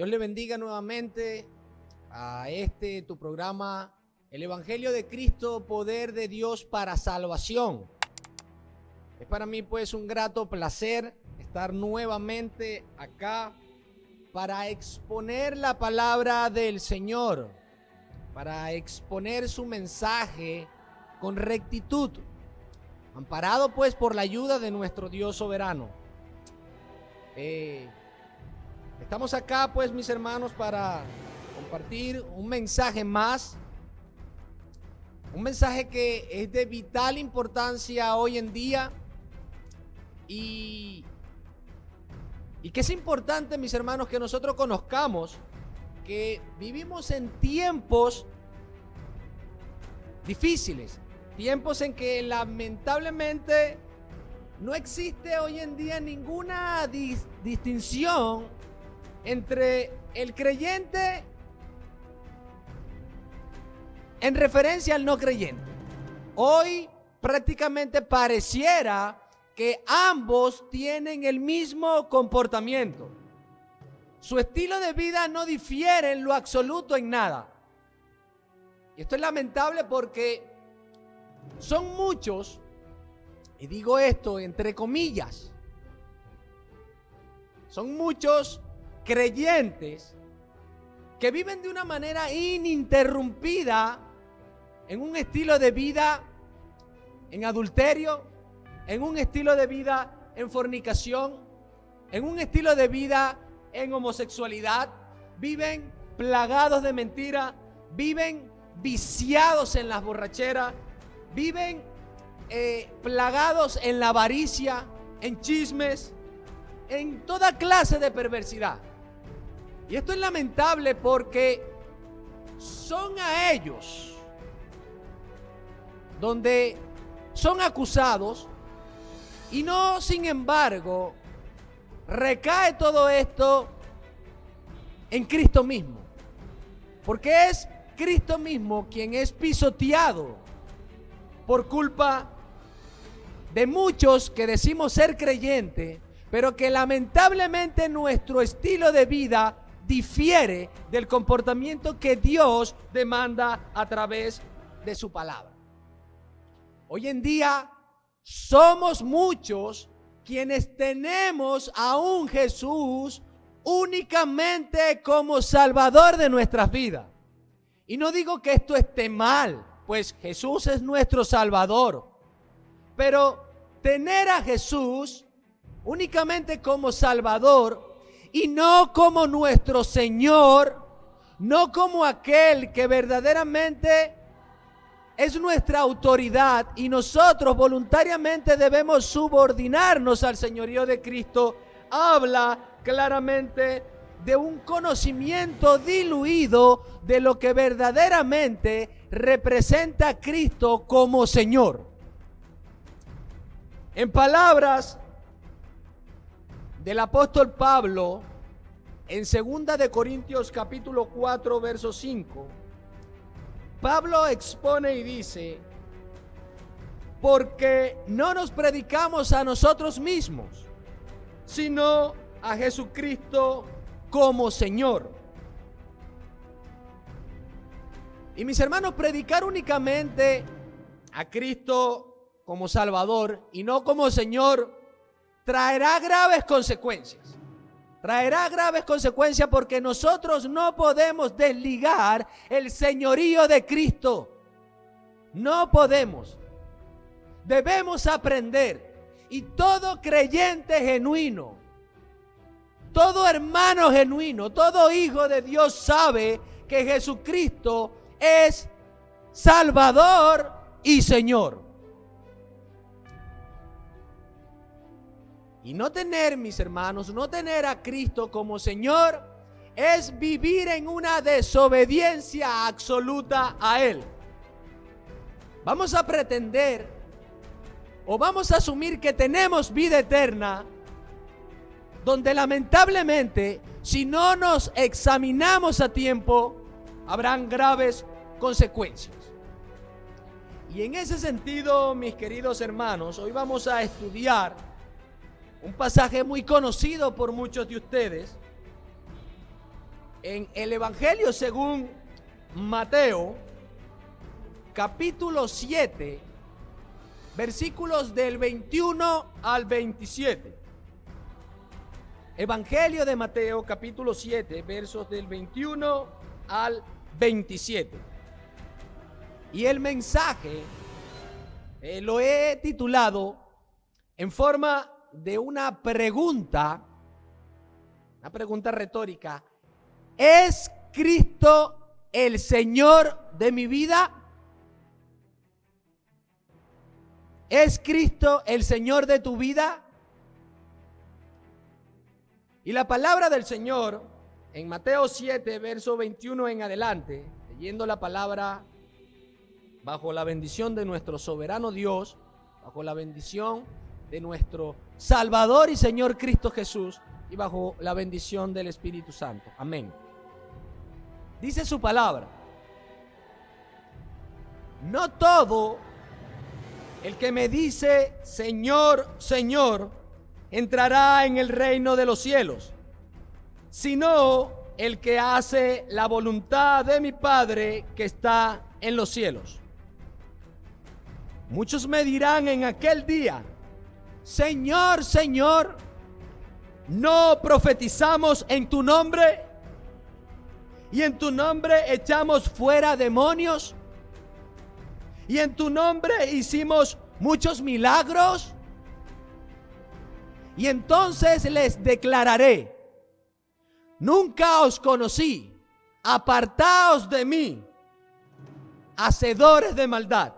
Dios le bendiga nuevamente a tu programa, el Evangelio de Cristo, poder de Dios para salvación. Es para mí pues un grato placer estar nuevamente acá para exponer la palabra del Señor, para exponer su mensaje con rectitud, amparado pues por la ayuda de nuestro Dios soberano. Estamos acá pues, mis hermanos, para compartir un mensaje más, un mensaje que es de vital importancia hoy en día y que es importante, mis hermanos, que nosotros conozcamos que vivimos en tiempos difíciles, tiempos en que lamentablemente no existe hoy en día ninguna distinción entre el creyente en referencia al no creyente. Hoy prácticamente pareciera que ambos tienen el mismo comportamiento. Su estilo de vida no difiere en lo absoluto en nada. Y esto es lamentable porque son muchos, y digo esto entre comillas, son muchos creyentes que viven de una manera ininterrumpida en un estilo de vida en adulterio, en un estilo de vida en fornicación, en un estilo de vida en homosexualidad. Viven plagados de mentira, viven viciados en las borracheras, viven plagados en la avaricia, en chismes, en toda clase de perversidad. Y esto es lamentable porque son a ellos donde son acusados y no, sin embargo, recae todo esto en Cristo mismo. Porque es Cristo mismo quien es pisoteado por culpa de muchos que decimos ser creyentes, pero que lamentablemente nuestro estilo de vida difiere del comportamiento que Dios demanda a través de su palabra. Hoy en día somos muchos quienes tenemos a un Jesús únicamente como Salvador de nuestras vidas. Y no digo que esto esté mal, pues Jesús es nuestro Salvador. Pero tener a Jesús únicamente como Salvador y no como nuestro Señor, no como aquel que verdaderamente es nuestra autoridad y nosotros voluntariamente debemos subordinarnos al señorío de Cristo, habla claramente de un conocimiento diluido de lo que verdaderamente representa a Cristo como Señor. En palabras del apóstol Pablo, en 2 de Corintios capítulo 4, verso 5, Pablo expone y dice: porque no nos predicamos a nosotros mismos, sino a Jesucristo como Señor. Y mis hermanos, predicar únicamente a Cristo como Salvador y no como Señor traerá graves consecuencias. Traerá graves consecuencias porque nosotros no podemos desligar el señorío de Cristo. No podemos. Debemos aprender. Y todo creyente genuino, todo hermano genuino, todo hijo de Dios sabe que Jesucristo es Salvador y Señor. Y no tener, mis hermanos, no tener a Cristo como Señor es vivir en una desobediencia absoluta a Él. Vamos a pretender o vamos a asumir que tenemos vida eterna, donde lamentablemente, si no nos examinamos a tiempo, habrán graves consecuencias. Y en ese sentido, mis queridos hermanos, hoy vamos a estudiar un pasaje muy conocido por muchos de ustedes, En el Evangelio según Mateo, capítulo 7, versículos del 21 al 27. Evangelio de Mateo, capítulo 7, versos del 21 al 27. Y el mensaje lo he titulado en forma de una pregunta retórica. ¿Es Cristo el Señor de mi vida? ¿Es Cristo el Señor de tu vida? Y la palabra del Señor en Mateo 7, verso 21 en adelante, leyendo la palabra bajo la bendición de nuestro soberano Dios, bajo la bendición de nuestro Salvador y Señor Cristo Jesús y bajo la bendición del Espíritu Santo. Amén. Dice su palabra: no todo el que me dice Señor, Señor, entrará en el reino de los cielos, sino el que hace la voluntad de mi Padre que está en los cielos. Muchos me dirán en aquel día: Señor, Señor, ¿no profetizamos en tu nombre? ¿Y en tu nombre echamos fuera demonios? ¿Y en tu nombre hicimos muchos milagros? Y entonces les declararé: nunca os conocí, apartaos de mí, hacedores de maldad.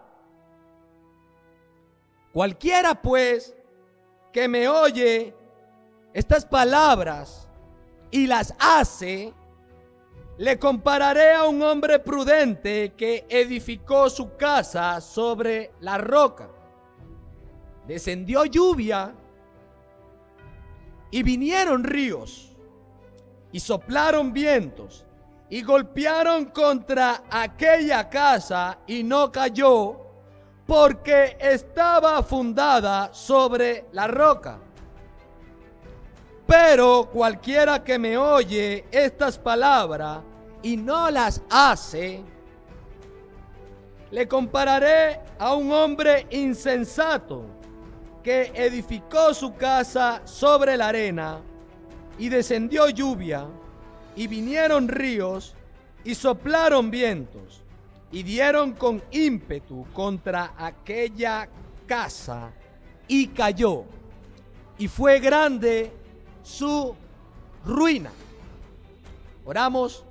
Cualquiera pues que me oye estas palabras y las hace, le compararé a un hombre prudente que edificó su casa sobre la roca. Descendió lluvia y vinieron ríos y soplaron vientos y golpearon contra aquella casa y no cayó, porque estaba fundada sobre la roca. Pero cualquiera que me oye estas palabras y no las hace, le compararé a un hombre insensato que edificó su casa sobre la arena, y descendió lluvia, y vinieron ríos, y soplaron vientos, y dieron con ímpetu contra aquella casa, y cayó, y fue grande su ruina. Oramos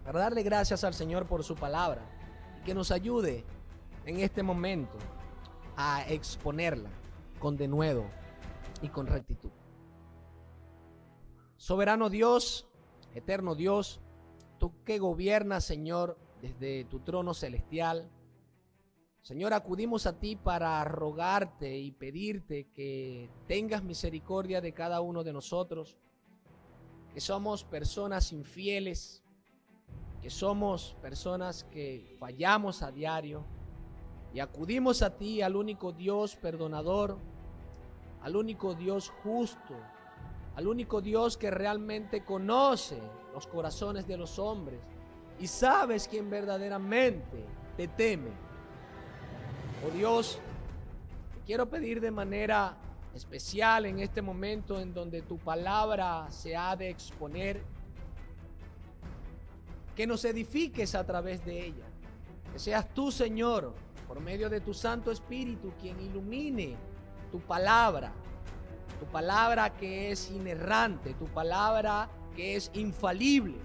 para darle gracias al Señor por su palabra y que nos ayude en este momento a exponerla con denuedo y con rectitud. Soberano Dios, eterno Dios, tú que gobiernas, Señor, desde tu trono celestial, Señor, acudimos a ti para rogarte y pedirte que tengas misericordia de cada uno de nosotros, que somos personas infieles, que somos personas que fallamos a diario, y acudimos a ti, al único Dios perdonador, al único Dios justo, al único Dios que realmente conoce los corazones de los hombres y sabes quién verdaderamente te teme. Oh Dios, te quiero pedir de manera especial en este momento en donde tu palabra se ha de exponer, que nos edifiques a través de ella, que seas tú, Señor, por medio de tu Santo Espíritu, quien ilumine tu palabra que es inerrante, tu palabra que es infalible,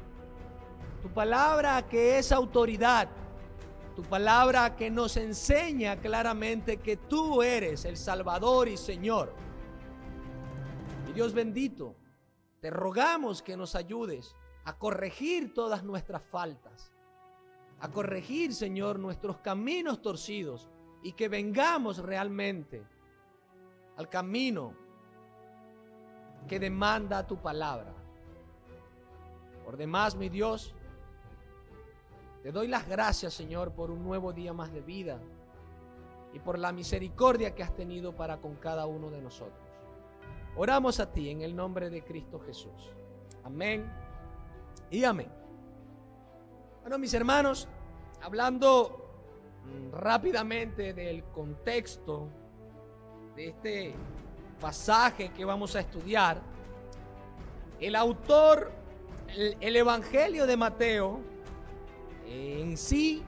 tu palabra que es autoridad, tu palabra que nos enseña claramente que tú eres el Salvador y Señor. Y Dios bendito, te rogamos que nos ayudes a corregir todas nuestras faltas, a corregir, Señor, nuestros caminos torcidos, y que vengamos realmente al camino que demanda tu palabra. Por demás, mi Dios, te doy las gracias, Señor, por un nuevo día más de vida y por la misericordia que has tenido para con cada uno de nosotros. Oramos a ti en el nombre de Cristo Jesús. Amén y amén. Bueno, mis hermanos, hablando rápidamente del contexto de este pasaje que vamos a estudiar, el autor, el Evangelio de Mateo en sí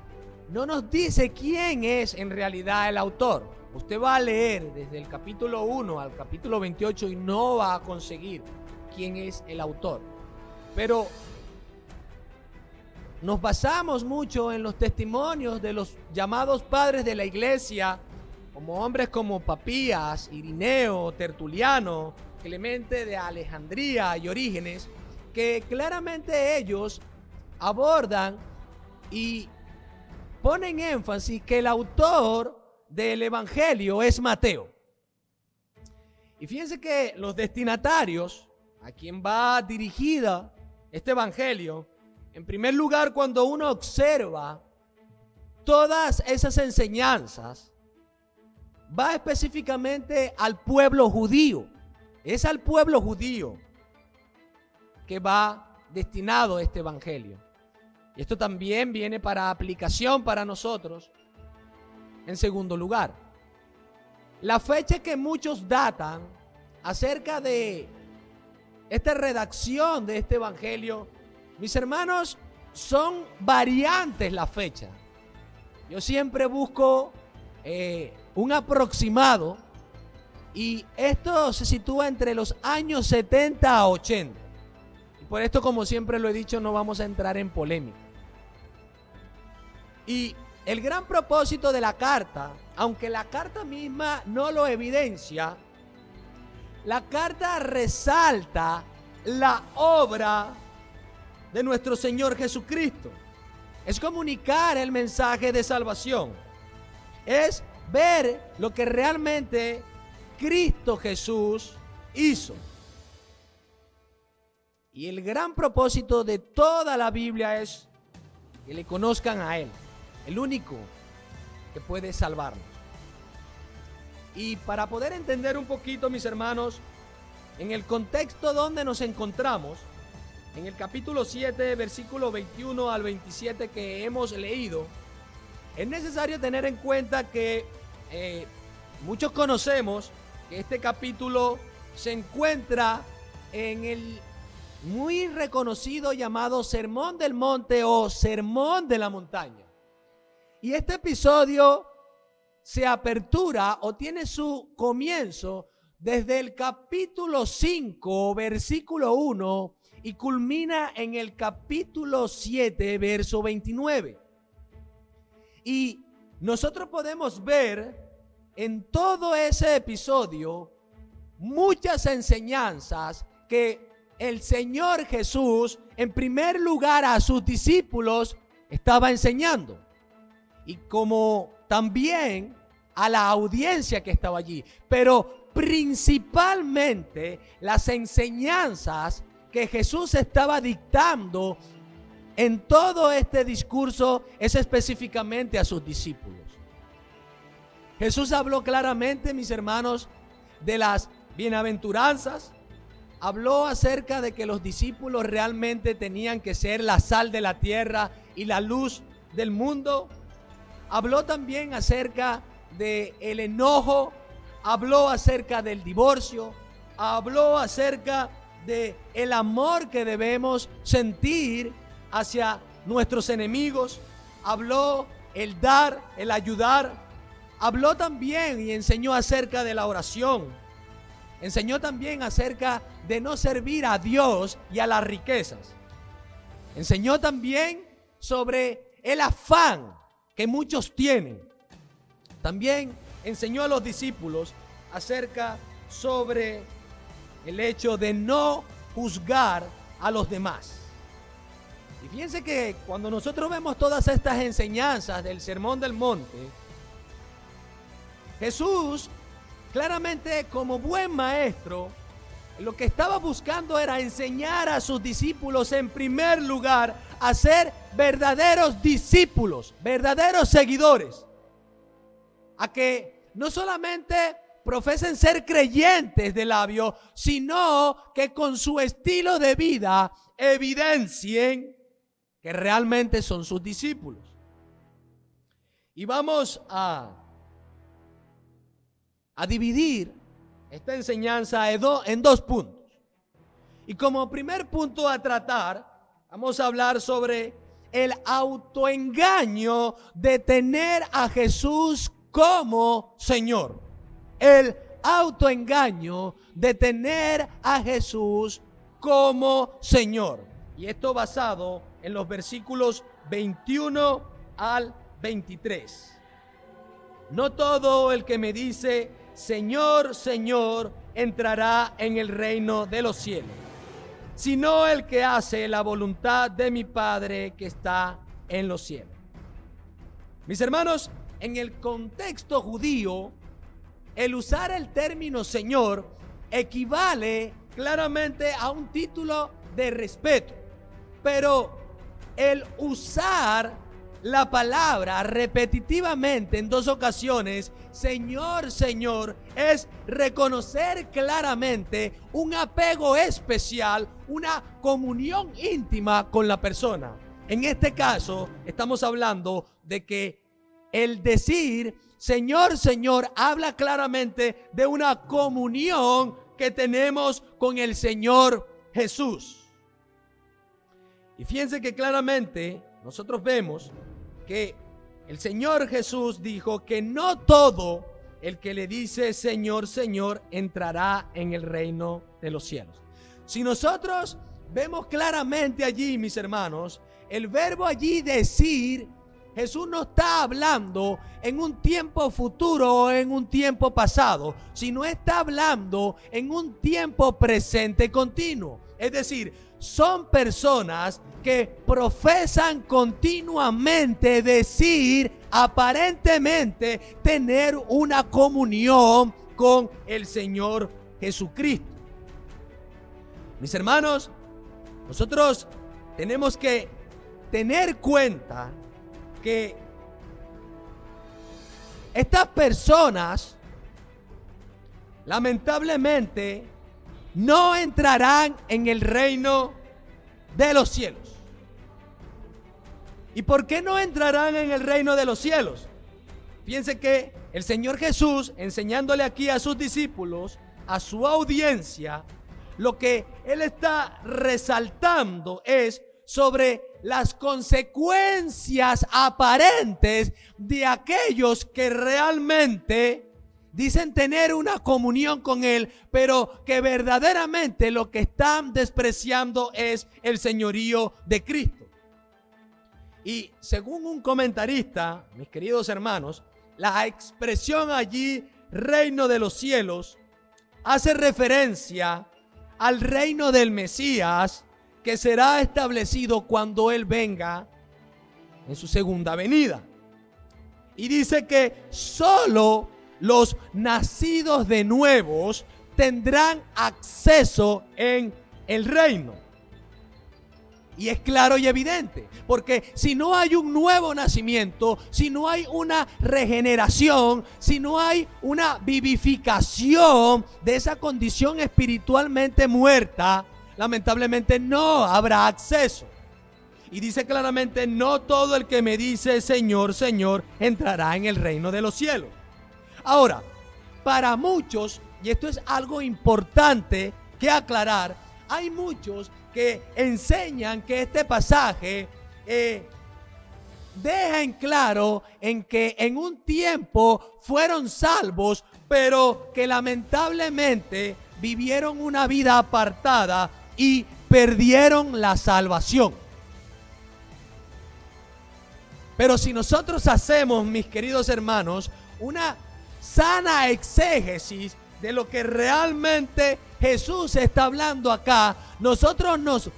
no nos dice quién es en realidad el autor. Usted va a leer desde el capítulo 1 al capítulo 28 y no va a conseguir quién es el autor. Pero nos basamos mucho en los testimonios de los llamados padres de la iglesia, como hombres como Papías, Irineo, Tertuliano, Clemente de Alejandría y Orígenes, que claramente ellos abordan y ponen énfasis que el autor del Evangelio es Mateo. Y fíjense que los destinatarios, a quien va dirigida este Evangelio, en primer lugar, cuando uno observa todas esas enseñanzas, va específicamente al pueblo judío. Es al pueblo judío que va destinado este Evangelio. Y esto también viene para aplicación para nosotros. En segundo lugar, la fecha que muchos datan acerca de esta redacción de este Evangelio, mis hermanos, son variantes la fecha. Yo siempre busco un aproximado y esto se sitúa entre los años 70 a 80. Y por esto, como siempre lo he dicho, no vamos a entrar en polémica. Y el gran propósito de la carta, aunque la carta misma no lo evidencia, la carta resalta la obra de nuestro Señor Jesucristo. Es comunicar el mensaje de salvación. Es ver lo que realmente Cristo Jesús hizo. Y el gran propósito de toda la Biblia es que le conozcan a Él, el único que puede salvarnos. Y para poder entender un poquito, mis hermanos, en el contexto donde nos encontramos, en el capítulo 7, versículo 21 al 27 que hemos leído, es necesario tener en cuenta que muchos conocemos que este capítulo se encuentra en el muy reconocido llamado Sermón del Monte o Sermón de la Montaña. Y este episodio se apertura o tiene su comienzo desde el capítulo 5, versículo 1 y culmina en el capítulo 7, verso 29. Y nosotros podemos ver en todo ese episodio muchas enseñanzas que el Señor Jesús, en primer lugar a sus discípulos, estaba enseñando. Y como también a la audiencia que estaba allí. Pero principalmente las enseñanzas que Jesús estaba dictando en todo este discurso es específicamente a sus discípulos. Jesús habló claramente, mis hermanos, de las bienaventuranzas. Habló acerca de que los discípulos realmente tenían que ser la sal de la tierra y la luz del mundo. Habló también acerca del enojo. Habló acerca del divorcio. Habló acerca del amor que debemos sentir hacia nuestros enemigos. Habló el dar, el ayudar. Habló también y enseñó acerca de la oración. Enseñó también acerca de no servir a Dios y a las riquezas. Enseñó también sobre el afán que muchos tienen. También enseñó a los discípulos acerca sobre el hecho de no juzgar a los demás. Y fíjense que cuando nosotros vemos todas estas enseñanzas del Sermón del Monte, Jesús, claramente como buen maestro, lo que estaba buscando era enseñar a sus discípulos en primer lugar a ser verdaderos discípulos, verdaderos seguidores. A que no solamente profesen ser creyentes de labio, sino que con su estilo de vida evidencien que realmente son sus discípulos. Y vamos a dividir esta enseñanza en dos puntos. Y como primer punto a tratar, vamos a hablar sobre el autoengaño de tener a Jesús como Señor. El autoengaño de tener a Jesús como Señor. Y esto basado en los versículos 21 al 23. No todo el que me dice, Señor, Señor, entrará en el reino de los cielos, sino el que hace la voluntad de mi Padre que está en los cielos. Mis hermanos, en el contexto judío, el usar el término Señor equivale claramente a un título de respeto, pero el usar la palabra repetitivamente en dos ocasiones, Señor, Señor, es reconocer claramente un apego especial, una comunión íntima con la persona. En este caso, estamos hablando de que el decir Señor, Señor habla claramente de una comunión que tenemos con el Señor Jesús. Y fíjense que claramente nosotros vemos que el Señor Jesús dijo que no todo el que le dice Señor, Señor entrará en el reino de los cielos. Si nosotros vemos claramente allí, mis hermanos, el verbo allí decir, Jesús no está hablando en un tiempo futuro o en un tiempo pasado, sino está hablando en un tiempo presente continuo. Es decir, son personas que profesan continuamente decir, aparentemente tener una comunión con el Señor Jesucristo. Mis hermanos, nosotros tenemos que tener cuenta que estas personas lamentablemente no entrarán en el reino de los cielos. ¿Y por qué no entrarán en el reino de los cielos? Fíjense que el Señor Jesús, enseñándole aquí a sus discípulos, a su audiencia, lo que Él está resaltando es sobre las consecuencias aparentes de aquellos que realmente dicen tener una comunión con Él, pero que verdaderamente lo que están despreciando es el señorío de Cristo. Y según un comentarista, mis queridos hermanos, la expresión allí, reino de los cielos, hace referencia al reino del Mesías que será establecido cuando Él venga en su segunda venida. Y dice que solo los nacidos de nuevos tendrán acceso en el reino. Y es claro y evidente, porque si no hay un nuevo nacimiento, si no hay una regeneración, si no hay una vivificación de esa condición espiritualmente muerta, lamentablemente no habrá acceso. Y dice claramente, no todo el que me dice Señor, Señor, entrará en el reino de los cielos. Ahora, para muchos, y esto es algo importante que aclarar, hay muchos que enseñan que este pasaje deja en claro en que en un tiempo fueron salvos, pero que lamentablemente vivieron una vida apartada y perdieron la salvación. Pero si nosotros hacemos, mis queridos hermanos, una sana exégesis de lo que realmente Jesús está hablando acá, nosotros nos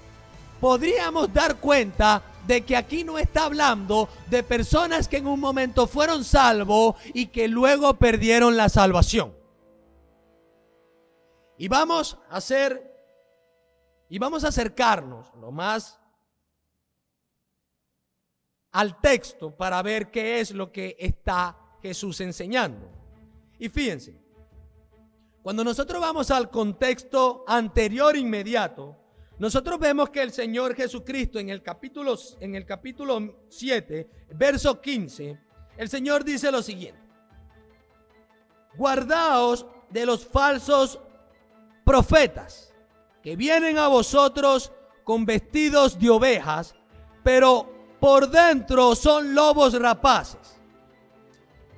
podríamos dar cuenta de que aquí no está hablando de personas que en un momento fueron salvos y que luego perdieron la salvación. Y vamos a acercarnos lo más al texto para ver qué es lo que está Jesús enseñando. Y fíjense, Cuando nosotros vamos al contexto anterior inmediato, nosotros vemos que el Señor Jesucristo en el capítulo 7, verso 15, el Señor dice lo siguiente: guardaos de los falsos profetas que vienen a vosotros con vestidos de ovejas, pero por dentro son lobos rapaces.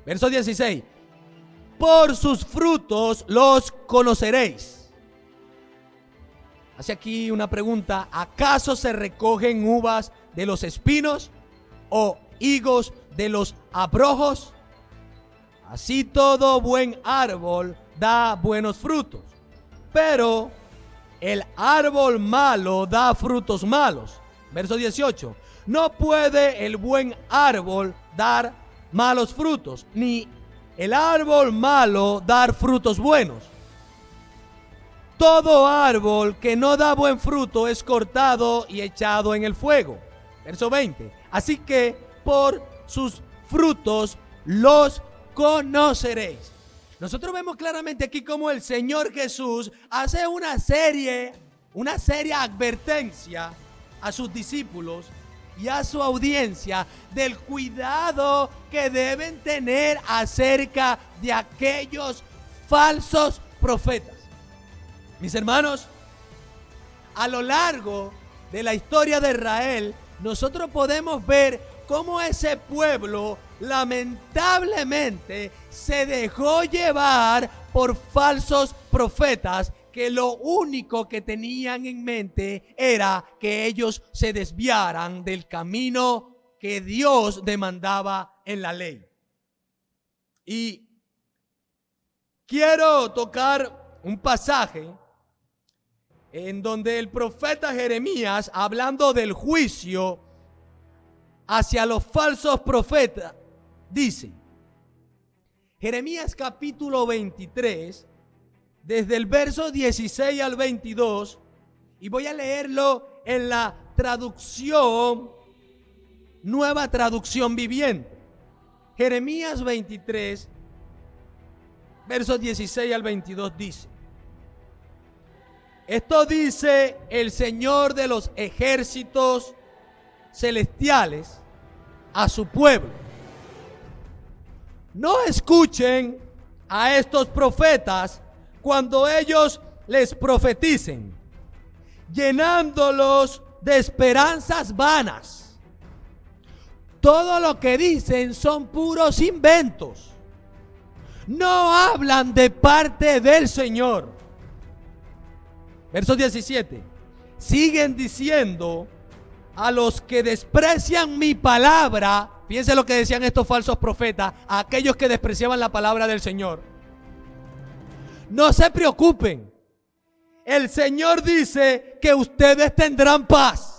Verso 16: por sus frutos los conoceréis. Hace aquí una pregunta: ¿acaso se recogen uvas de los espinos o higos de los abrojos? Así todo buen árbol da buenos frutos, pero el árbol malo da frutos malos. Verso 18: no puede el buen árbol dar malos frutos, ni el árbol malo dar frutos buenos. Todo árbol que no da buen fruto es cortado y echado en el fuego. Verso 20: así que por sus frutos los conoceréis. Nosotros vemos claramente aquí cómo el Señor Jesús hace una seria advertencia a sus discípulos y a su audiencia del cuidado que deben tener acerca de aquellos falsos profetas. Mis hermanos, a lo largo de la historia de Israel, nosotros podemos ver cómo ese pueblo lamentablemente se dejó llevar por falsos profetas que lo único que tenían en mente era que ellos se desviaran del camino que Dios demandaba en la ley. Y quiero tocar un pasaje en donde el profeta Jeremías, hablando del juicio hacia los falsos profetas, dice, Jeremías capítulo 23, desde el verso 16 al 22, y voy a leerlo en la traducción, Nueva Traducción Viviente. Jeremías 23, versos 16 al 22 dice: esto dice el Señor de los ejércitos celestiales a su pueblo: no escuchen a estos profetas cuando ellos les profeticen, llenándolos de esperanzas vanas. Todo lo que dicen son puros inventos. No hablan de parte del Señor. Verso 17. Siguen diciendo a los que desprecian mi palabra. Fíjense lo que decían estos falsos profetas a aquellos que despreciaban la palabra del Señor: no se preocupen, el Señor dice que ustedes tendrán paz.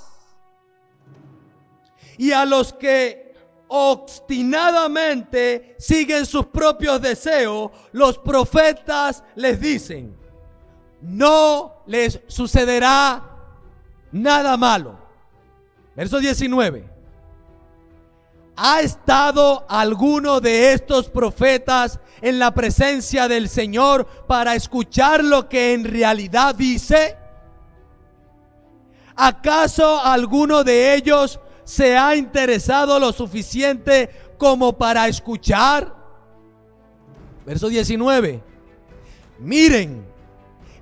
Y a los que obstinadamente siguen sus propios deseos, los profetas les dicen: no les sucederá nada malo. Verso 19. ¿Ha estado alguno de estos profetas en la presencia del Señor para escuchar lo que en realidad dice? ¿Acaso alguno de ellos se ha interesado lo suficiente como para escuchar? Verso 19. Miren,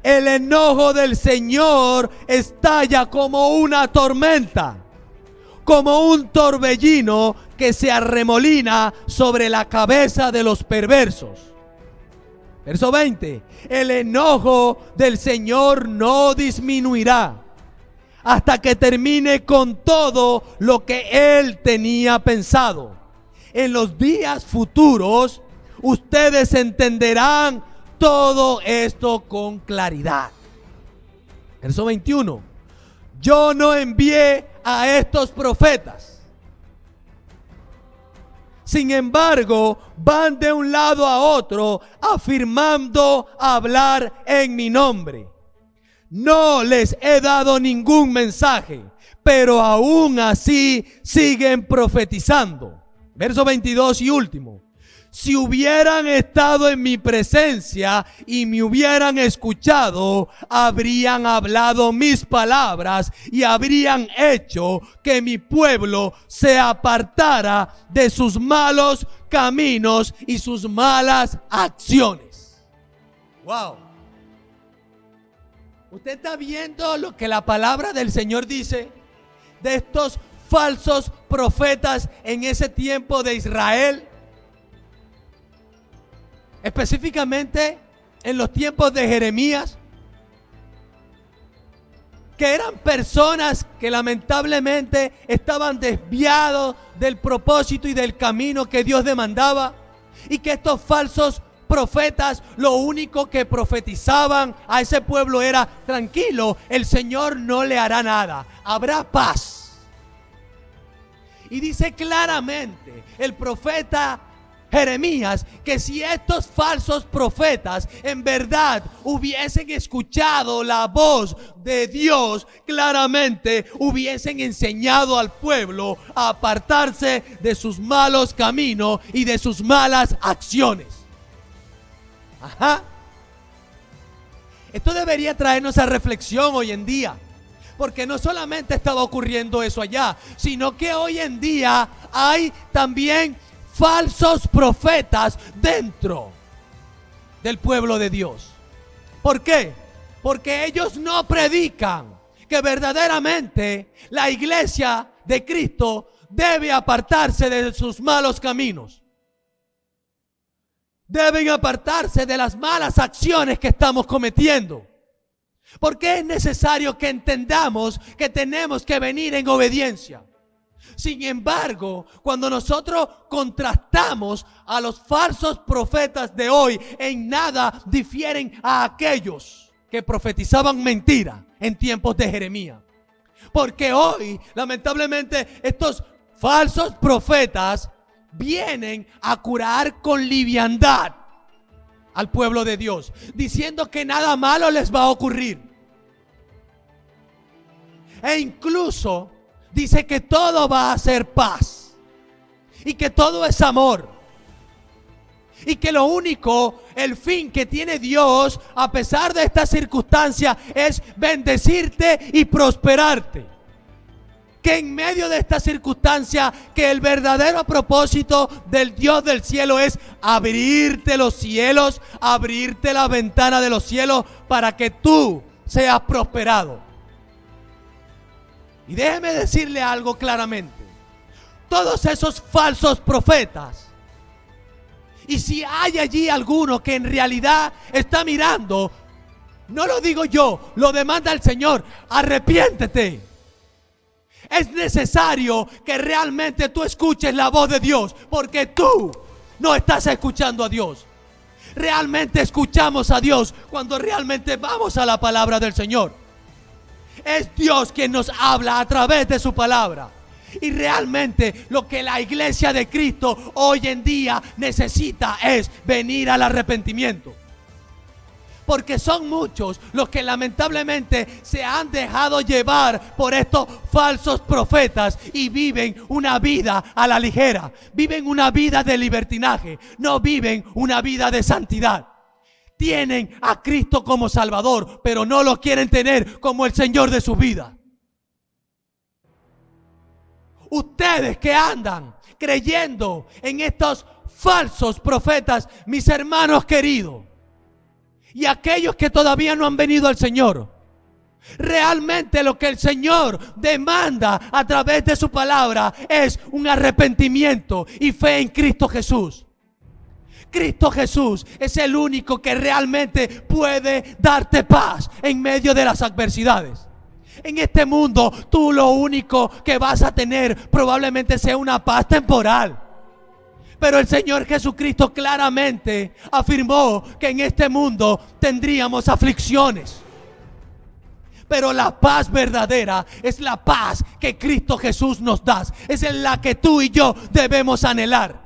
el enojo del Señor estalla como una tormenta, como un torbellino que se arremolina sobre la cabeza de los perversos. Verso 20. El enojo del Señor no disminuirá hasta que termine con todo lo que Él tenía pensado. En los días futuros, ustedes entenderán todo esto con claridad. Verso 21. Yo no envié a estos profetas. Sin embargo, van de un lado a otro afirmando hablar en mi nombre. No les he dado ningún mensaje, pero aún así siguen profetizando. Verso 22 y último. si hubieran estado en mi presencia y me hubieran escuchado, habrían hablado mis palabras y habrían hecho que mi pueblo se apartara de sus malos caminos y sus malas acciones. Wow. ¿Usted está viendo lo que la palabra del Señor dice de estos falsos profetas en ese tiempo de Israel? Específicamente en los tiempos de Jeremías, que eran personas que lamentablemente estaban desviados del propósito y del camino que Dios demandaba, y que estos falsos profetas lo único que profetizaban a ese pueblo era: tranquilo, el Señor no le hará nada, habrá paz. Y dice claramente el profeta Jeremías que si estos falsos profetas en verdad hubiesen escuchado la voz de Dios, claramente hubiesen enseñado al pueblo a apartarse de sus malos caminos y de sus malas acciones. Ajá. Esto debería traernos a reflexión hoy en día, porque no solamente estaba ocurriendo eso allá, sino que hoy en día hay también falsos profetas dentro del pueblo de Dios. ¿Por qué? Porque ellos no predican que verdaderamente la iglesia de Cristo debe apartarse de sus malos caminos. Deben apartarse de las malas acciones que estamos cometiendo. Porque es necesario que entendamos que tenemos que venir en obediencia. Sin embargo, cuando nosotros contrastamos a los falsos profetas de hoy, en nada difieren a aquellos que profetizaban mentira en tiempos de Jeremías. Porque hoy, lamentablemente, estos falsos profetas vienen a curar con liviandad al pueblo de Dios, diciendo que nada malo les va a ocurrir. E incluso dice que todo va a ser paz y que todo es amor. Y que lo único, el fin que tiene Dios a pesar de esta circunstancia es bendecirte y prosperarte. Que en medio de esta circunstancia, que el verdadero propósito del Dios del cielo es abrirte los cielos, abrirte la ventana de los cielos para que tú seas prosperado. Y déjeme decirle algo claramente. Todos esos falsos profetas, y si hay allí alguno que en realidad está mirando, no lo digo yo, lo demanda el Señor: arrepiéntete. Es necesario que realmente tú escuches la voz de Dios, porque tú no estás escuchando a Dios. Realmente escuchamos a Dios cuando realmente vamos a la palabra del Señor. Es Dios quien nos habla a través de su palabra. Y realmente lo que la iglesia de Cristo hoy en día necesita es venir al arrepentimiento. Porque son muchos los que lamentablemente se han dejado llevar por estos falsos profetas y viven una vida a la ligera. Viven una vida de libertinaje, no viven una vida de santidad. Tienen a Cristo como Salvador, pero no lo quieren tener como el Señor de su vida. Ustedes que andan creyendo en estos falsos profetas, mis hermanos queridos, y aquellos que todavía no han venido al Señor, realmente lo que el Señor demanda a través de su palabra es un arrepentimiento y fe en Cristo Jesús. Cristo Jesús es el único que realmente puede darte paz en medio de las adversidades. En este mundo, tú lo único que vas a tener probablemente sea una paz temporal. Pero el Señor Jesucristo claramente afirmó que en este mundo tendríamos aflicciones. Pero la paz verdadera es la paz que Cristo Jesús nos da. Es en la que tú y yo debemos anhelar.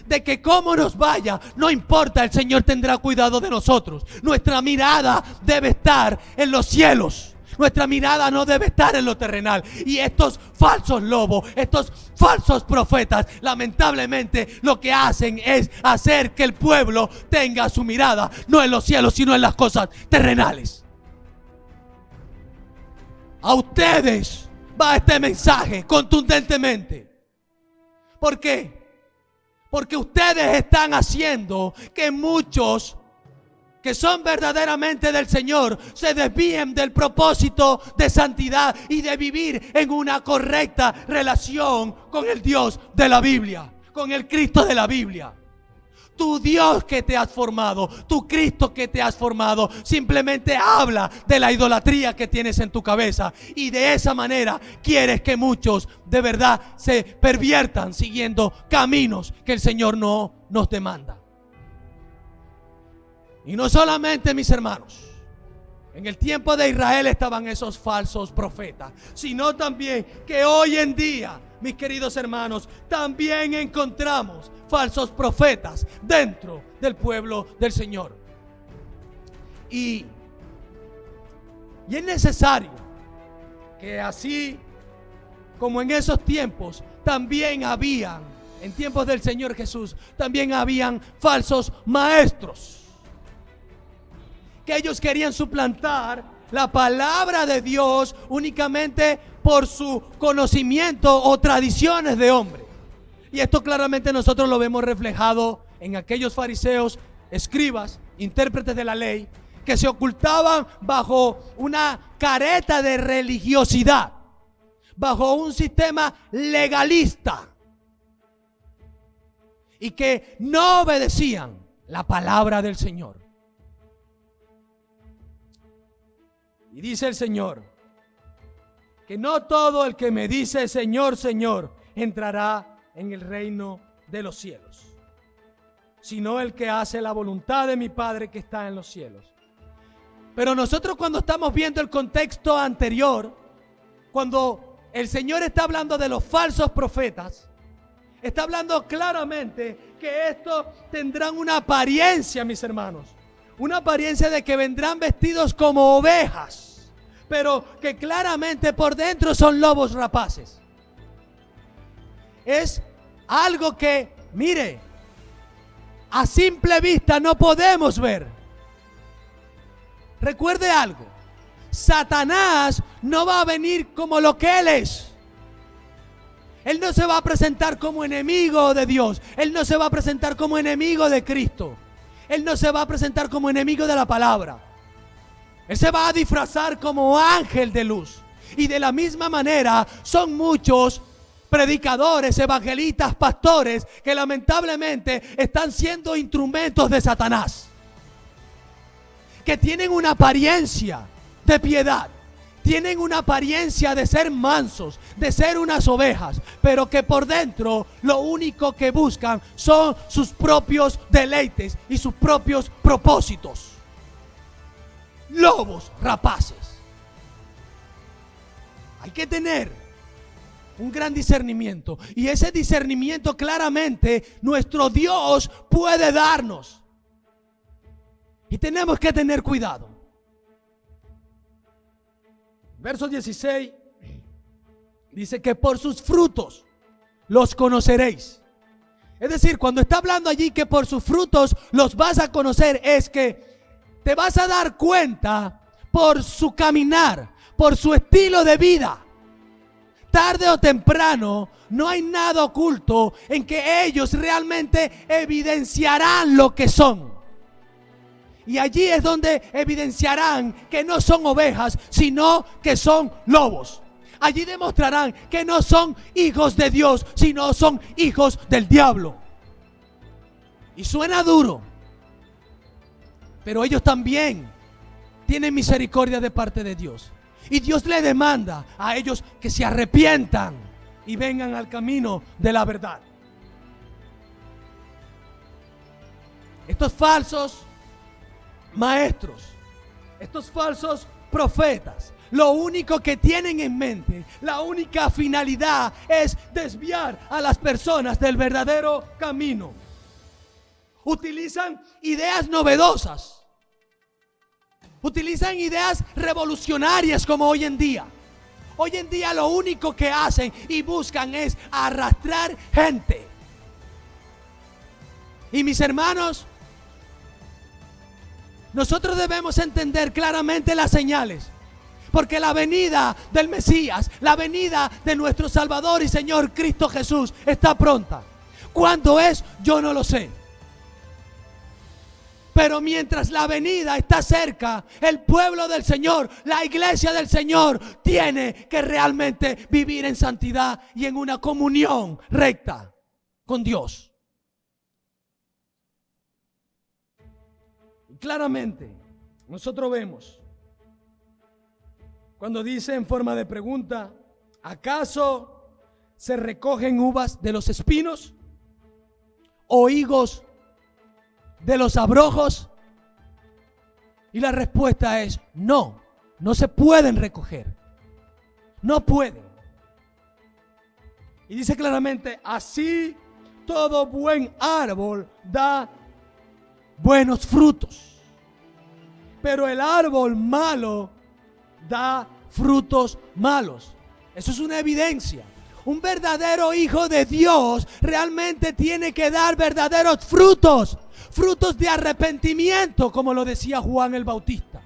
De que cómo nos vaya, no importa, el Señor tendrá cuidado de nosotros. Nuestra mirada debe estar en los cielos. Nuestra mirada no debe estar en lo terrenal. Y estos falsos lobos, estos falsos profetas, lamentablemente lo que hacen es hacer que el pueblo tenga su mirada no en los cielos, sino en las cosas terrenales. A ustedes va este mensaje contundentemente. ¿Por qué? Porque ustedes están haciendo que muchos que son verdaderamente del Señor se desvíen del propósito de santidad y de vivir en una correcta relación con el Dios de la Biblia, con el Cristo de la Biblia. Tu Dios que te has formado, tu Cristo que te has formado, simplemente habla de la idolatría que tienes en tu cabeza. Y de esa manera quieres que muchos de verdad se perviertan siguiendo caminos que el Señor no nos demanda. Y no solamente, mis hermanos, en el tiempo de Israel estaban esos falsos profetas, sino también que hoy en día, mis queridos hermanos, también encontramos falsos profetas dentro del pueblo del Señor. Y es necesario que así como en esos tiempos también habían, en tiempos del Señor Jesús, también habían falsos maestros, que ellos querían suplantar la palabra de Dios únicamente por su conocimiento o tradiciones de hombre. Y esto claramente nosotros lo vemos reflejado en aquellos fariseos, escribas, intérpretes de la ley, que se ocultaban bajo una careta de religiosidad, bajo un sistema legalista, y que no obedecían la palabra del Señor. Y dice el Señor que no todo el que me dice Señor, Señor entrará en el reino de los cielos, sino el que hace la voluntad de mi Padre que está en los cielos. Pero nosotros, cuando estamos viendo el contexto anterior, cuando el Señor está hablando de los falsos profetas, está hablando claramente que estos tendrán una apariencia, mis hermanos, una apariencia de que vendrán vestidos como ovejas, pero que claramente por dentro son lobos rapaces. Es algo que, mire, a simple vista no podemos ver. Recuerde algo: Satanás no va a venir como lo que él es. Él no se va a presentar como enemigo de Dios. Él no se va a presentar como enemigo de Cristo. Él no se va a presentar como enemigo de la palabra. Él se va a disfrazar como ángel de luz. Y de la misma manera son muchos predicadores, evangelistas, pastores que lamentablemente están siendo instrumentos de Satanás, que tienen una apariencia de piedad, tienen una apariencia de ser mansos, de ser unas ovejas, pero que por dentro lo único que buscan son sus propios deleites y sus propios propósitos. Lobos rapaces. Hay que tener un gran discernimiento, y ese discernimiento claramente nuestro Dios puede darnos, y tenemos que tener cuidado. Verso 16 dice que por sus frutos los conoceréis. Es decir, cuando está hablando allí que por sus frutos los vas a conocer, es que te vas a dar cuenta por su caminar, por su estilo de vida. Tarde o temprano, no hay nada oculto en que ellos realmente evidenciarán lo que son. Y allí es donde evidenciarán que no son ovejas, sino que son lobos. Allí demostrarán que no son hijos de Dios, sino son hijos del diablo. Y suena duro, pero ellos también tienen misericordia de parte de Dios. Y Dios le demanda a ellos que se arrepientan y vengan al camino de la verdad. Estos falsos maestros, estos falsos profetas, lo único que tienen en mente, la única finalidad es desviar a las personas del verdadero camino. Utilizan ideas novedosas, Utilizan ideas revolucionarias como hoy en día. Hoy en día lo único que hacen y buscan es arrastrar gente. Y mis hermanos, nosotros debemos entender claramente las señales. Porque la venida del Mesías, la venida de nuestro Salvador y Señor Cristo Jesús está pronta. ¿Cuándo es? Yo no lo sé. Pero mientras la venida está cerca, el pueblo del Señor, la iglesia del Señor, tiene que realmente vivir en santidad y en una comunión recta con Dios. Y claramente, nosotros vemos, cuando dice en forma de pregunta, ¿acaso se recogen uvas de los espinos o higos de los abrojos? Y la respuesta es no, no se pueden recoger. No pueden. Y dice claramente, así todo buen árbol da buenos frutos, pero el árbol malo da frutos malos. Eso es una evidencia. Un verdadero hijo de Dios realmente tiene que dar verdaderos frutos. Frutos de arrepentimiento, como lo decía Juan el Bautista.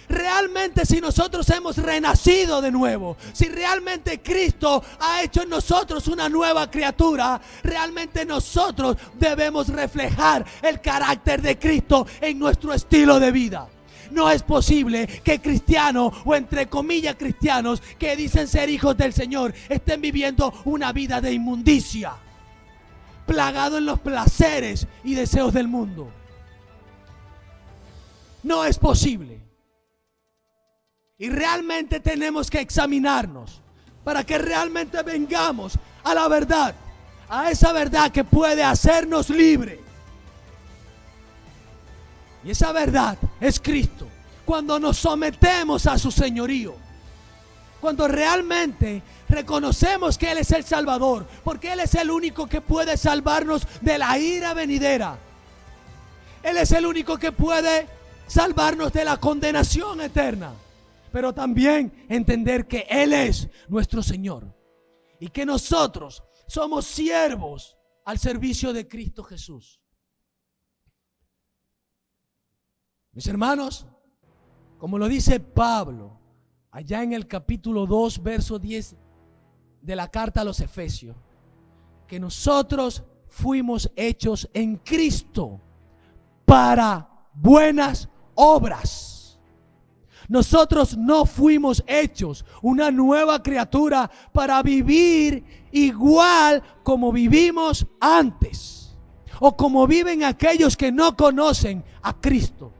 Realmente, si nosotros hemos renacido de nuevo, si realmente Cristo ha hecho en nosotros una nueva criatura, realmente nosotros debemos reflejar el carácter de Cristo en nuestro estilo de vida. No es posible que cristianos, o entre comillas cristianos, que dicen ser hijos del Señor, estén viviendo una vida de inmundicia, plagado en los placeres y deseos del mundo. No es posible. Y realmente tenemos que examinarnos para que realmente vengamos a la verdad, a esa verdad que puede hacernos libres. Y esa verdad es Cristo. Cuando nos sometemos a su señorío, cuando realmente reconocemos que Él es el Salvador, porque Él es el único que puede salvarnos de la ira venidera. Él es el único que puede salvarnos de la condenación eterna. Pero también entender que Él es nuestro Señor y que nosotros somos siervos al servicio de Cristo Jesús. Mis hermanos, como lo dice Pablo allá en el capítulo 2, verso 10 de la carta a los Efesios, que nosotros fuimos hechos en Cristo para buenas obras. Nosotros no fuimos hechos una nueva criatura para vivir igual como vivimos antes, o como viven aquellos que no conocen a Cristo.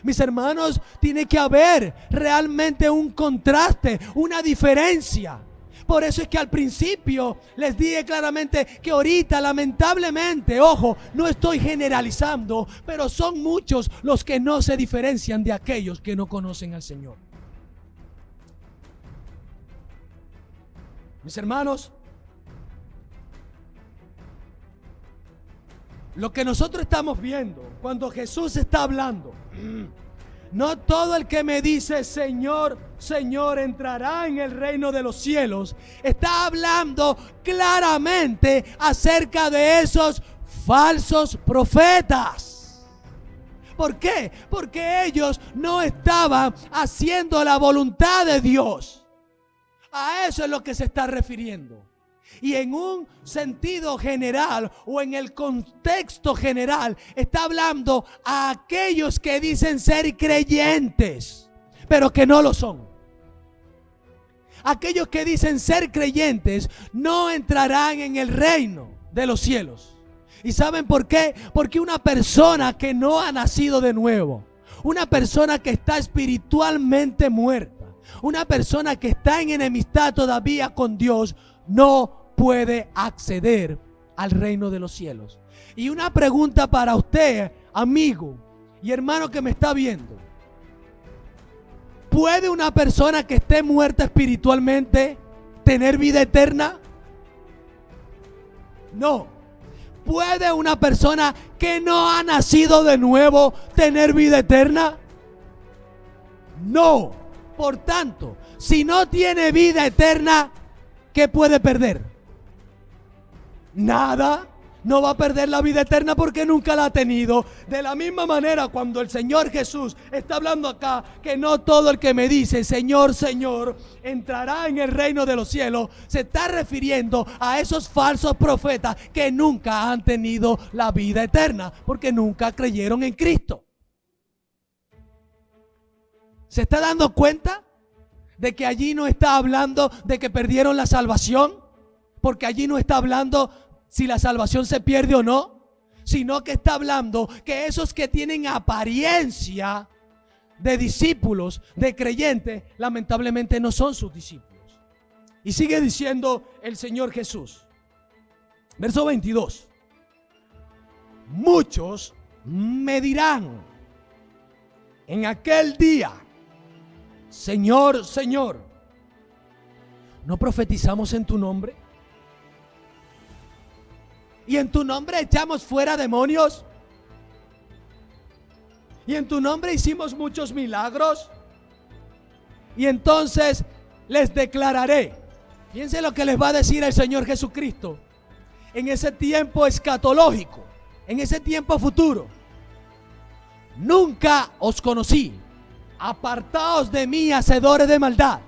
Mis hermanos, tiene que haber realmente un contraste, una diferencia. Por eso es que al principio les dije claramente que ahorita, lamentablemente, ojo, no estoy generalizando, pero son muchos los que no se diferencian de aquellos que no conocen al Señor. Mis hermanos, lo que nosotros estamos viendo cuando Jesús está hablando, no todo el que me dice Señor, Señor entrará en el reino de los cielos. Está hablando claramente acerca de esos falsos profetas. ¿Por qué? Porque ellos no estaban haciendo la voluntad de Dios. A eso es lo que se está refiriendo. Y en un sentido general o en el contexto general está hablando a aquellos que dicen ser creyentes, pero que no lo son. Aquellos que dicen ser creyentes no entrarán en el reino de los cielos. ¿Y saben por qué? Porque una persona que no ha nacido de nuevo, una persona que está espiritualmente muerta, una persona que está en enemistad todavía con Dios, no puede acceder al reino de los cielos. Y una pregunta para usted, amigo y hermano que me está viendo: ¿puede una persona que esté muerta espiritualmente tener vida eterna? No. ¿Puede una persona que no ha nacido de nuevo tener vida eterna? No. Por tanto, si no tiene vida eterna, ¿qué puede perder? Nada. No va a perder la vida eterna porque nunca la ha tenido. De la misma manera, cuando el Señor Jesús está hablando acá, que no todo el que me dice Señor, Señor, entrará en el reino de los cielos, se está refiriendo a esos falsos profetas que nunca han tenido la vida eterna porque nunca creyeron en Cristo. ¿Se está dando cuenta de que allí no está hablando de que perdieron la salvación? Porque allí no está hablando si la salvación se pierde o no, sino que está hablando que esos que tienen apariencia de discípulos, de creyentes, lamentablemente no son sus discípulos. Y sigue diciendo el Señor Jesús, verso 22: muchos me dirán en aquel día, Señor, Señor, ¿no profetizamos en tu nombre? ¿Y en tu nombre echamos fuera demonios? ¿Y en tu nombre hicimos muchos milagros? Y entonces les declararé, fíjense lo que les va a decir el Señor Jesucristo en ese tiempo escatológico, en ese tiempo futuro: nunca os conocí, apartaos de mí, hacedores de maldad.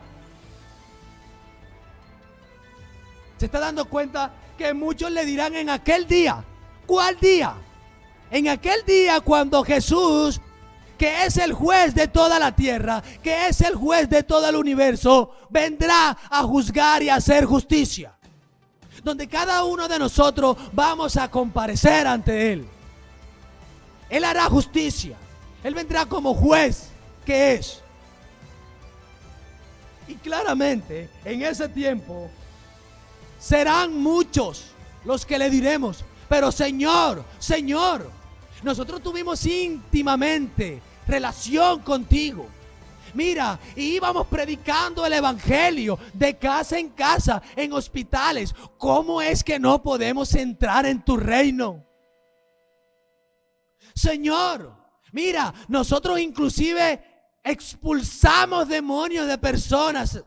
¿Se está dando cuenta? Que muchos le dirán en aquel día. ¿Cuál día? En aquel día cuando Jesús, que es el juez de toda la tierra, que es el juez de todo el universo, vendrá a juzgar y a hacer justicia. Donde cada uno de nosotros vamos a comparecer ante Él. Él hará justicia. Él vendrá como juez que es. Y claramente en ese tiempo serán muchos los que le diremos, pero Señor, Señor, nosotros tuvimos íntimamente relación contigo. Mira, íbamos predicando el evangelio de casa en casa, en hospitales. ¿Cómo es que no podemos entrar en tu reino? Señor, mira, nosotros inclusive expulsamos demonios de personas.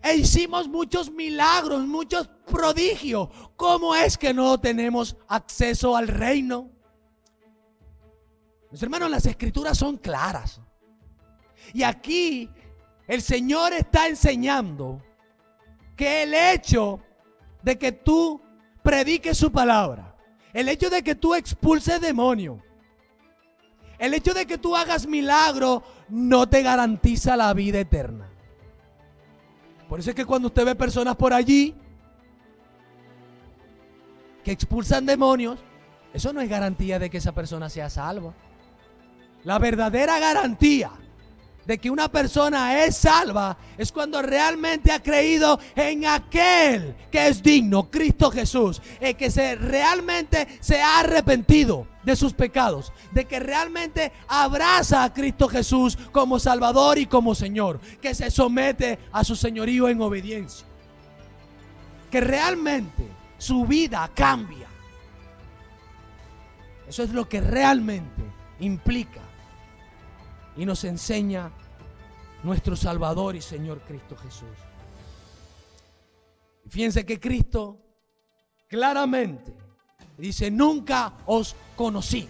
E hicimos muchos milagros, muchos prodigios. ¿Cómo es que no tenemos acceso al reino? Mis hermanos, las escrituras son claras. Y aquí el Señor está enseñando que el hecho de que tú prediques su palabra, el hecho de que tú expulses demonios, el hecho de que tú hagas milagros, no te garantiza la vida eterna. Por eso es que cuando usted ve personas por allí que expulsan demonios, eso no es garantía de que esa persona sea salva. La verdadera garantía de que una persona es salva es cuando realmente ha creído en aquel que es digno, Cristo Jesús, el que realmente se ha arrepentido de sus pecados, de que realmente abraza a Cristo Jesús como Salvador y como Señor, que se somete a su señorío en obediencia, que realmente su vida cambia. Eso es lo que realmente implica y nos enseña nuestro Salvador y Señor Cristo Jesús. Y fíjense que Cristo claramente dice: nunca os conocí.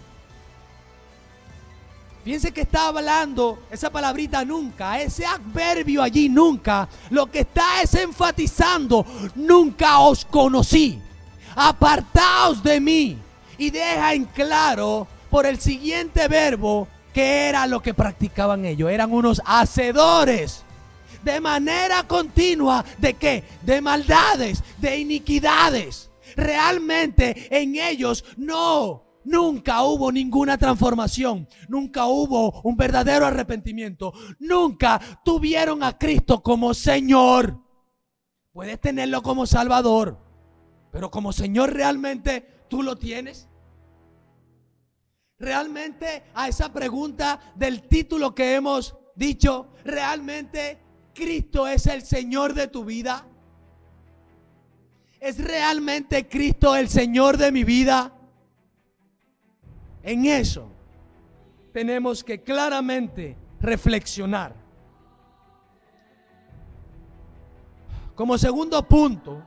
Fíjense que está hablando esa palabrita nunca, ese adverbio allí nunca, lo que está es enfatizando: nunca os conocí, apartaos de mí. Y deja en claro por el siguiente verbo que era lo que practicaban ellos. Eran unos hacedores de manera continua. ¿De qué? De maldades, de iniquidades. Realmente en ellos nunca hubo ninguna transformación. Nunca hubo un verdadero arrepentimiento. Nunca tuvieron a Cristo como Señor. Puedes tenerlo como Salvador, pero como Señor realmente tú lo tienes. Realmente a esa pregunta del título que hemos dicho, ¿realmente Cristo es el Señor de tu vida? ¿Es realmente Cristo el Señor de mi vida? En eso tenemos que claramente reflexionar. Como segundo punto,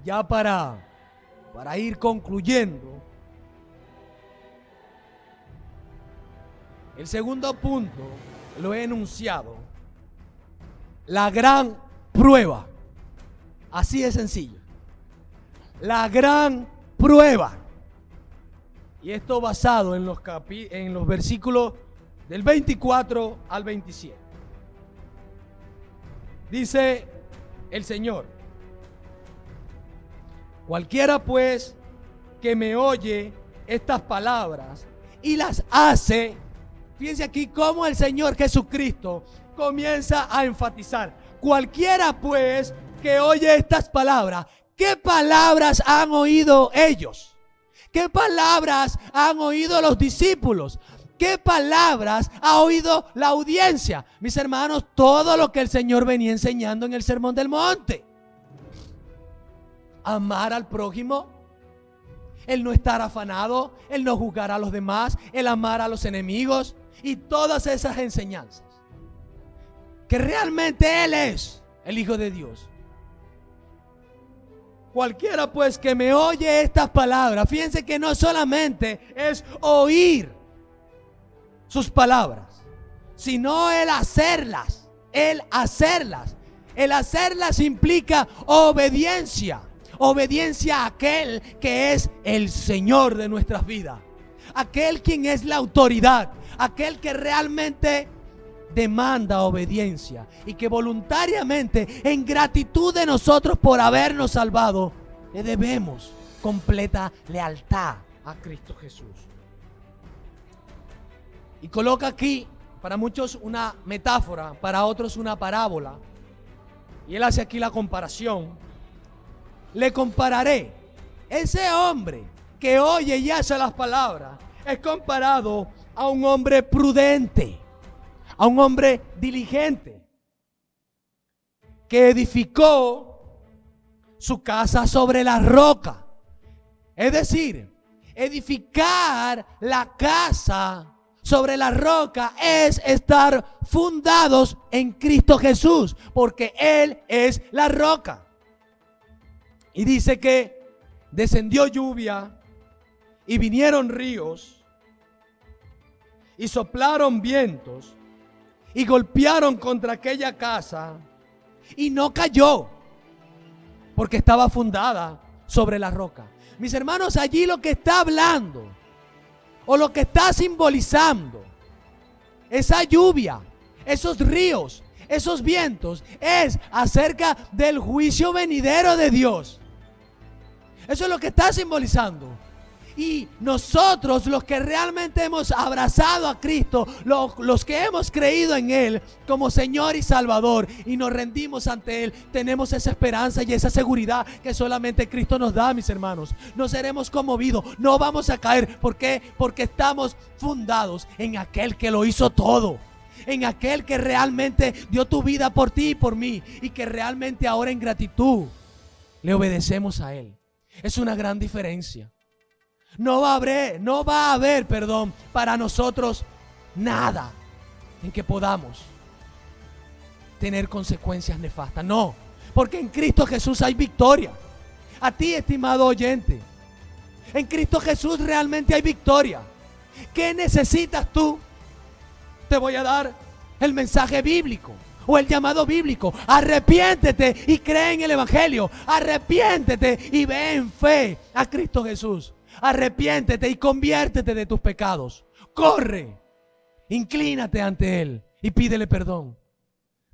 ya para ir concluyendo, el segundo punto lo he enunciado: la gran prueba. Así de sencillo. La gran prueba. Y esto basado en los versículos del 24 al 27. Dice el Señor: cualquiera pues que me oye estas palabras y las hace. Fíjense aquí cómo el Señor Jesucristo comienza a enfatizar: cualquiera pues que oye estas palabras. ¿Qué palabras han oído ellos? ¿Qué palabras han oído los discípulos? ¿Qué palabras ha oído la audiencia? Mis hermanos, todo lo que el Señor venía enseñando en el Sermón del Monte. Amar al prójimo, el no estar afanado, el no juzgar a los demás, el amar a los enemigos y todas esas enseñanzas. Que realmente Él es el Hijo de Dios. Cualquiera pues que me oye estas palabras, fíjense que no solamente es oír sus palabras, sino el hacerlas. El hacerlas. El hacerlas implica obediencia. Obediencia a aquel que es el Señor de nuestras vidas. Aquel quien es la autoridad. Aquel que realmente demanda obediencia y que voluntariamente, en gratitud de nosotros por habernos salvado, le debemos completa lealtad a Cristo Jesús. Y coloca aquí, para muchos una metáfora, para otros una parábola, y él hace aquí la comparación. Le compararé: ese hombre que oye y hace las palabras es comparado a un hombre prudente, a un hombre diligente, que edificó su casa sobre la roca. Es decir, edificar la casa sobre la roca es estar fundados en Cristo Jesús, porque Él es la roca. Y dice que descendió lluvia y vinieron ríos y soplaron vientos y golpearon contra aquella casa y no cayó, porque estaba fundada sobre la roca. Mis hermanos, allí lo que está hablando, o lo que está simbolizando, esa lluvia, esos ríos, esos vientos, es acerca del juicio venidero de Dios. Eso es lo que está simbolizando. Y nosotros, los que realmente hemos abrazado a Cristo, los que hemos creído en Él como Señor y Salvador y nos rendimos ante Él, tenemos esa esperanza y esa seguridad que solamente Cristo nos da, mis hermanos. No seremos conmovidos, no vamos a caer. ¿Por qué? Porque estamos fundados en aquel que lo hizo todo, en aquel que realmente dio tu vida por ti y por mí, y que realmente ahora en gratitud le obedecemos a Él. Es una gran diferencia. No va a haber para nosotros nada en que podamos tener consecuencias nefastas. No, porque en Cristo Jesús hay victoria. A ti, estimado oyente, en Cristo Jesús realmente hay victoria. ¿Qué necesitas tú? Te voy a dar el mensaje bíblico o el llamado bíblico. Arrepiéntete y cree en el Evangelio. Arrepiéntete y ve en fe a Cristo Jesús. Arrepiéntete y conviértete de tus pecados. Corre, inclínate ante Él y pídele perdón.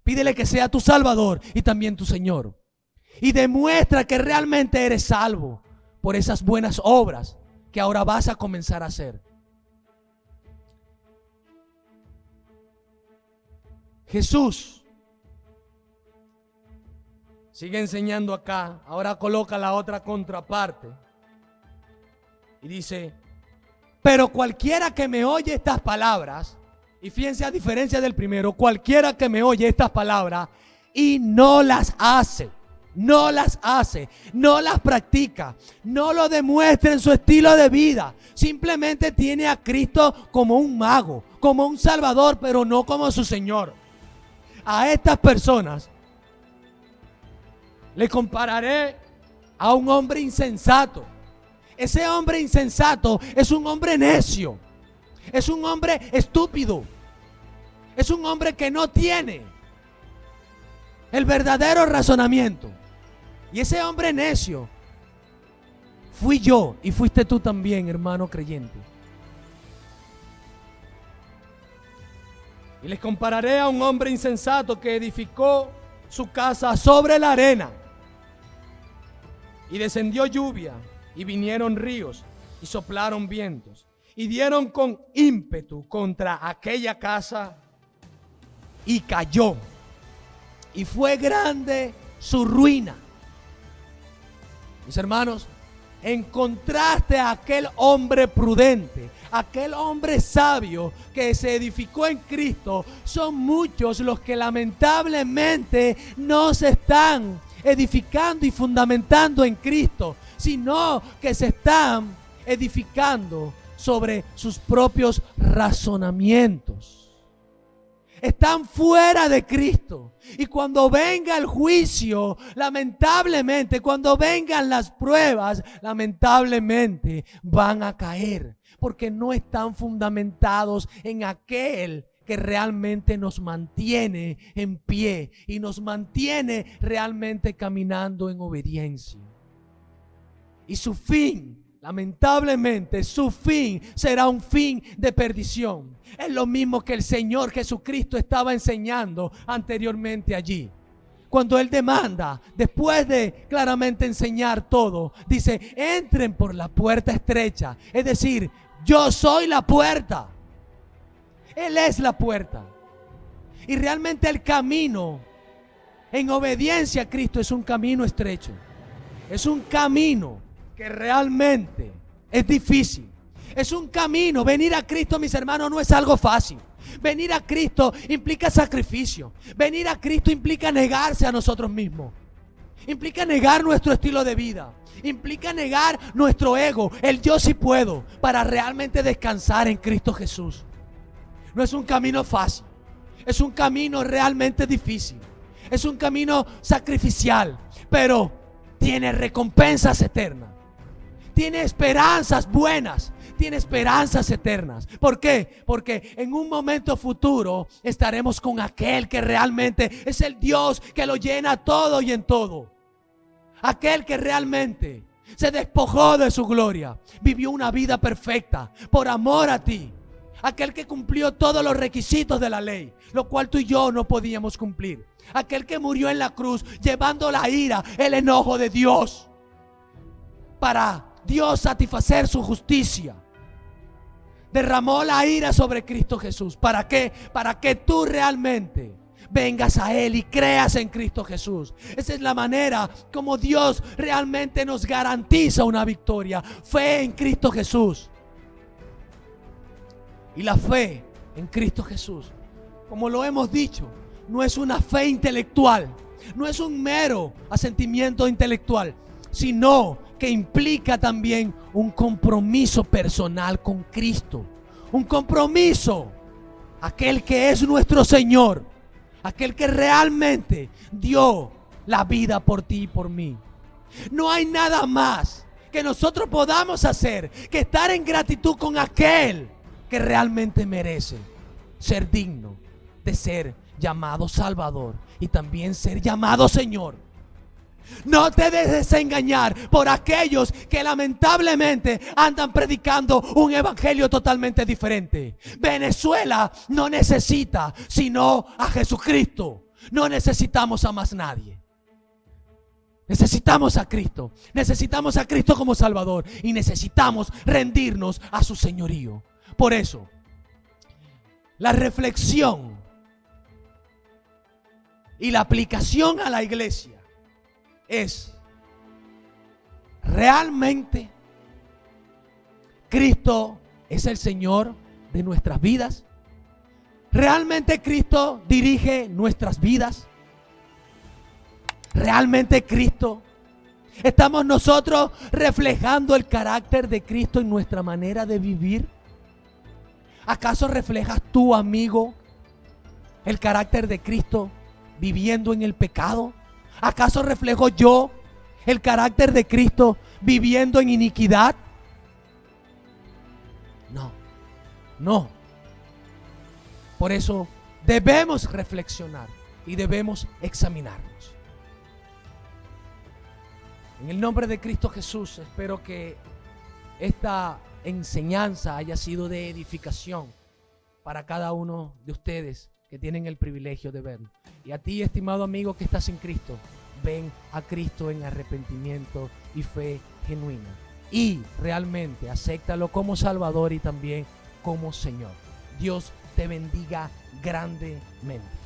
Pídele que sea tu Salvador y también tu Señor. Y demuestra que realmente eres salvo por esas buenas obras que ahora vas a comenzar a hacer. Jesús sigue enseñando acá. Ahora coloca la otra contraparte. Y dice: pero cualquiera que me oye estas palabras, y fíjense, a diferencia del primero, cualquiera que me oye estas palabras y no las hace, no las hace, no las practica, no lo demuestra en su estilo de vida. Simplemente tiene a Cristo como un mago, como un salvador, pero no como su Señor. A estas personas le compararé a un hombre insensato. Ese hombre insensato es un hombre necio, es un hombre estúpido, es un hombre que no tiene el verdadero razonamiento. Y ese hombre necio fui yo y fuiste tú también, hermano creyente. Y les compararé a un hombre insensato que edificó su casa sobre la arena. Y descendió lluvia, y vinieron ríos, y soplaron vientos, y dieron con ímpetu contra aquella casa, y cayó. Y fue grande su ruina. Mis hermanos, en contraste a aquel hombre prudente, aquel hombre sabio que se edificó en Cristo, son muchos los que lamentablemente no se están edificando y fundamentando en Cristo, sino que se están edificando sobre sus propios razonamientos. Están fuera de Cristo. Y cuando venga el juicio, lamentablemente, cuando vengan las pruebas, lamentablemente van a caer, porque no están fundamentados en aquel que realmente nos mantiene en pie y nos mantiene realmente caminando en obediencia. Y su fin, lamentablemente, su fin será un fin de perdición. Es lo mismo que el Señor Jesucristo estaba enseñando anteriormente allí. Cuando Él demanda, después de claramente enseñar todo, dice, entren por la puerta estrecha. Es decir, yo soy la puerta. Él es la puerta. Y realmente el camino en obediencia a Cristo es un camino estrecho. Es un camino que realmente es difícil. Es un camino. Venir a Cristo, mis hermanos, no es algo fácil. Venir a Cristo implica sacrificio. Venir a Cristo implica negarse a nosotros mismos. Implica negar nuestro estilo de vida. Implica negar nuestro ego, el yo sí puedo, para realmente descansar en Cristo Jesús. No es un camino fácil. Es un camino realmente difícil. Es un camino sacrificial, pero tiene recompensas eternas. Tiene esperanzas buenas, tiene esperanzas eternas. ¿Por qué? Porque en un momento futuro estaremos con aquel que realmente es el Dios que lo llena todo y en todo. Aquel que realmente se despojó de su gloria, vivió una vida perfecta por amor a ti. Aquel que cumplió todos los requisitos de la ley, lo cual tú y yo no podíamos cumplir. Aquel que murió en la cruz llevando la ira, el enojo de Dios, para Dios satisfacer su justicia. Derramó la ira sobre Cristo Jesús. ¿Para qué? Para que tú realmente vengas a Él y creas en Cristo Jesús. Esa es la manera como Dios realmente nos garantiza una victoria. Fe en Cristo Jesús. Y la fe en Cristo Jesús, como lo hemos dicho, no es una fe intelectual, no es un mero asentimiento intelectual, sino que implica también un compromiso personal con Cristo. Un compromiso, aquel que es nuestro Señor, aquel que realmente dio la vida por ti y por mí. No hay nada más que nosotros podamos hacer que estar en gratitud con aquel que realmente merece ser digno de ser llamado Salvador y también ser llamado Señor. No te dejes engañar por aquellos que lamentablemente andan predicando un evangelio totalmente diferente. Venezuela no necesita sino a Jesucristo. No necesitamos a más nadie. Necesitamos a Cristo. Necesitamos a Cristo como Salvador y necesitamos rendirnos a su señorío. Por eso, la reflexión y la aplicación a la iglesia es: ¿realmente Cristo es el Señor de nuestras vidas? ¿Realmente Cristo dirige nuestras vidas? realmente Cristo? ¿Estamos nosotros reflejando el carácter de Cristo en nuestra manera de vivir? ¿Acaso reflejas tú, amigo, el carácter de Cristo viviendo en el pecado? ¿Acaso reflejo yo el carácter de Cristo viviendo en iniquidad? No, no. Por eso debemos reflexionar y debemos examinarnos. En el nombre de Cristo Jesús, espero que esta enseñanza haya sido de edificación para cada uno de ustedes que tienen el privilegio de verlo. Y a ti, estimado amigo que estás en Cristo, ven a Cristo en arrepentimiento y fe genuina. Y realmente acéptalo como Salvador y también como Señor. Dios te bendiga grandemente.